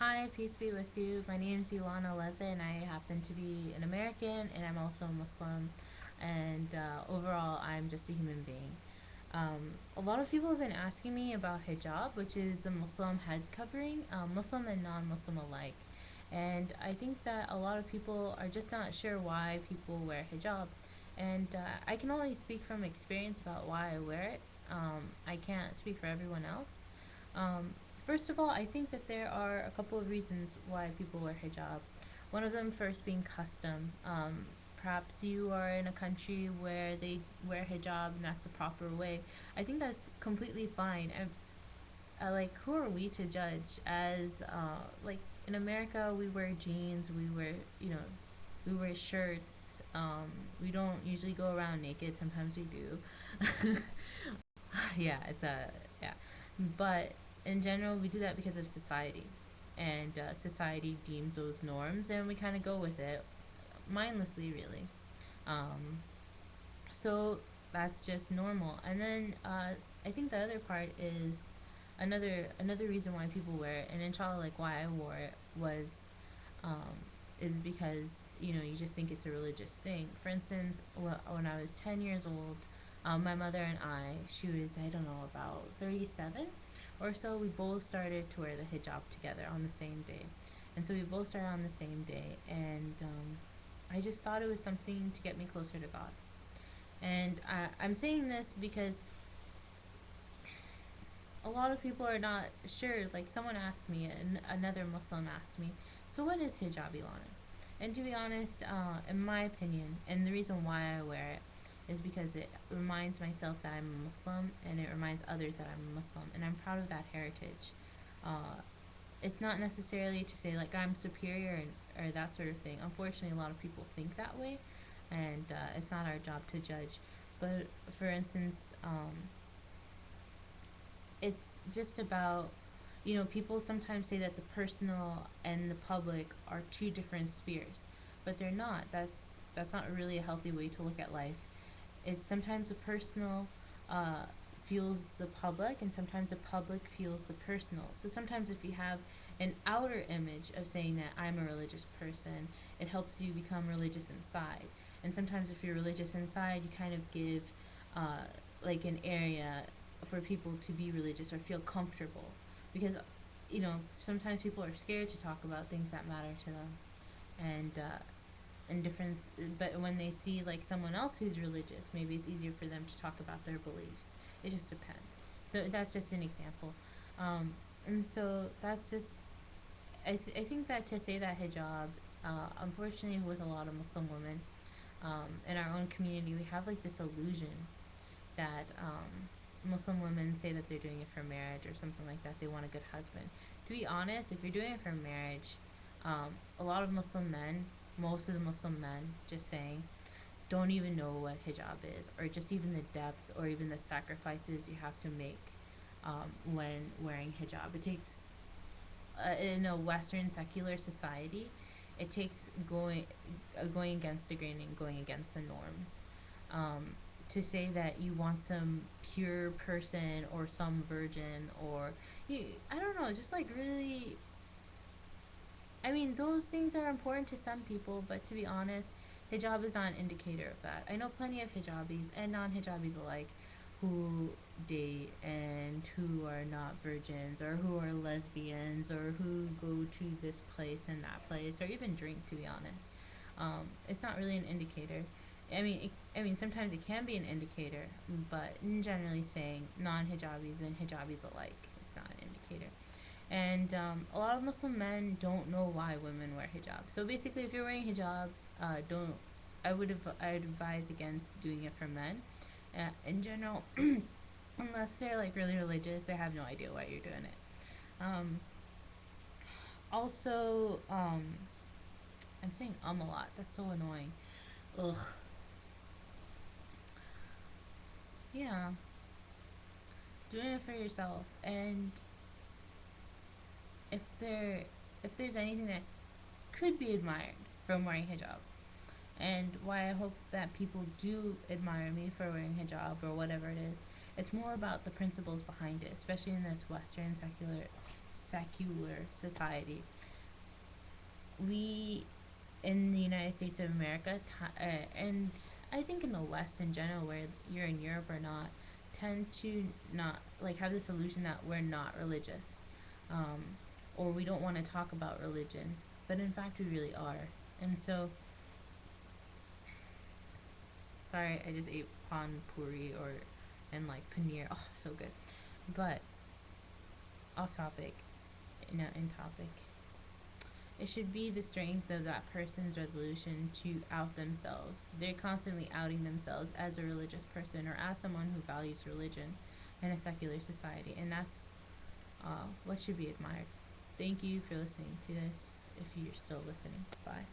Hi, peace be with you. My name is Ilana Leza, and I happen to be an American, and I'm also a Muslim. And overall, I'm just a human being. A lot of people have been asking me about hijab, which is a Muslim head covering, Muslim and non Muslim alike. And I think that a lot of people are just not sure why people wear hijab. And I can only speak from experience about why I wear it. I can't speak for everyone else. Um, First of all, I think that there are a couple of reasons why people wear hijab. One of them first being custom. Perhaps you are in a country where they wear hijab and that's the proper way. I think that's completely fine. And like, who are we to judge? As like in America, we wear jeans, we wear we wear shirts. We don't usually go around naked. Sometimes we do. Yeah, it's a yeah, but in general, we do that because of society, and society deems those norms, and we kind of go with it mindlessly, really. Um, so that's just normal. And then I think the other part is another reason why people wear it, and inshallah, like why I wore it was um, is because you just think it's a religious thing. For instance, when I was 10 years old, my mother and she was, I don't know, about 37 or so. We both started to wear the hijab together on the same day, and so we both started on the same day, and I just thought it was something to get me closer to God. And I'm saying this because a lot of people are not sure. Like someone asked me, and another Muslim asked me, "So what is hijab, Ilana?" And to be honest, in my opinion, and the reason why I wear it is because it reminds myself that I'm a Muslim, and it reminds others that I'm a Muslim, and I'm proud of that heritage. Uh, it's not necessarily to say like I'm superior or that sort of thing. Unfortunately, a lot of people think that way, and it's not our job to judge. But for instance, it's just about people sometimes say that the personal and the public are two different spheres, but they're not. That's not really a healthy way to look at life. It's sometimes the personal fuels the public, and sometimes the public fuels the personal. So sometimes if you have an outer image of saying that I'm a religious person, it helps you become religious inside. And sometimes if you're religious inside, you kind of give uh, like an area for people to be religious or feel comfortable, because sometimes people are scared to talk about things that matter to them, and difference. But when they see like someone else who's religious, maybe it's easier for them to talk about their beliefs. It just depends. So that's just an example. And so that's just I think that to say that hijab, unfortunately, with a lot of Muslim women in our own community, we have like this illusion that Muslim women say that they're doing it for marriage or something like that. They want a good husband. To be honest, if you're doing it for marriage, a lot of Muslim men, most of the Muslim men, just saying, don't even know what hijab is, or just even the depth, or even the sacrifices you have to make when wearing hijab. It takes, in a Western secular society, it takes going against the grain and going against the norms. To say that you want some pure person or some virgin, or I don't know, just like really, I mean, those things are important to some people, but to be honest, hijab is not an indicator of that. I know plenty of hijabis and non-hijabis alike who date and who are not virgins, or who are lesbians, or who go to this place and that place, or even drink. To be honest, it's not really an indicator. I mean, sometimes it can be an indicator, but in generally saying non-hijabis and hijabis alike, it's not an indicator. And a lot of Muslim men don't know why women wear hijab. So basically, if you're wearing hijab, don't. I would advise against doing it for men. In general, unless they're like really religious, they have no idea why you're doing it. Also, I'm saying a lot. That's so annoying. Ugh. Yeah, doing it for yourself. And if there if there's anything that could be admired from wearing hijab, and why I hope that people do admire me for wearing hijab or whatever it is. It's more about the principles behind it, especially in this Western secular secular society. We in the United States of America, and I think in the West in general, where you're in Europe or not, tend to not like have this illusion that we're not religious, um, or we don't want to talk about religion, but in fact we really are. And so, sorry, I just ate pan puri or and like paneer. Oh, so good. But off topic, no, in topic. It should be the strength of that person's resolution to out themselves. They're constantly outing themselves as a religious person or as someone who values religion in a secular society, and that's what should be admired. Thank you for listening to this. If you're still listening, bye.